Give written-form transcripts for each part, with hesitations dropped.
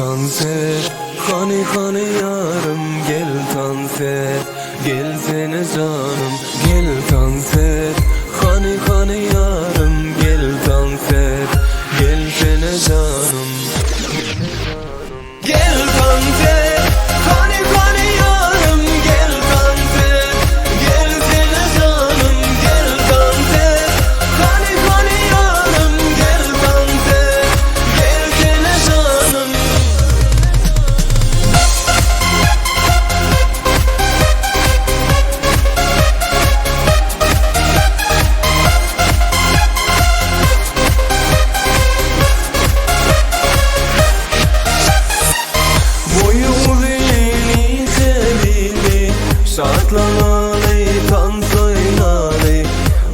dans et. Hani hani yarım gel dans et. Gelsene canım gel dans et. Hani hani yarım gel dans et. Gelsene canım gel dans et. Hani hani yarım gel dans et. Gelsene canım gel dans et. Hani hani yarım gel dans et. Gelsene canım. Şartlamalı, dans oynalı.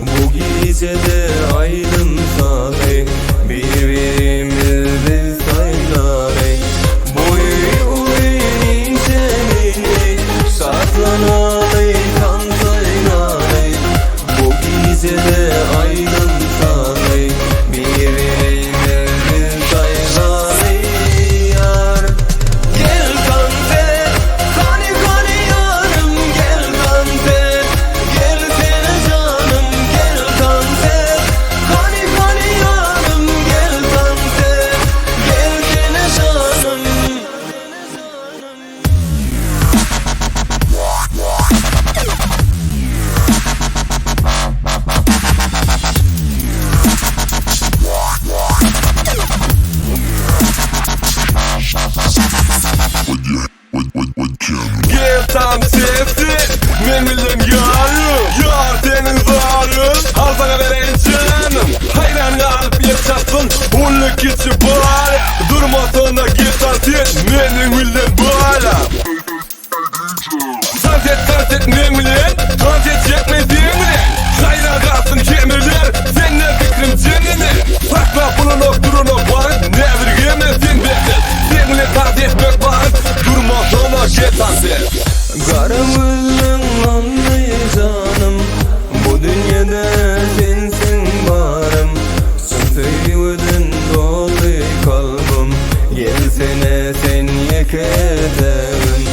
Bu gecede ayrılmalı. Birbirimizi saymalı. Boyu inceleri. Şartlamalı, dans oynalı. Bu gecede ayrılmalı. Birbirimizi saymalı. Yar gel dans et. Hani hani yarım gel dans et. Gelsene canım gel dans et. Hani hani yarım gel dans et. Gelsene canım. Gel tam sesi, memnunum yarım. Yar senin varın, al sana vereyim canım. Hayran alıp yaşasın, onluk içi bari. Durmasına gel dans et, memnunum bari. Dans et memnun, dans et çekmediğini. Hayran kalsın kemirler, seninle fikrim cenini. Sakla bulunuk durunuk var, ne virgemesin bekler. Seninle dans etmek var, durmasına gel dans et. Karamızın anlayacağım. Bu dünyada sensin varım. Sevdin dolu kalbim. Gelsene sen yek ederim.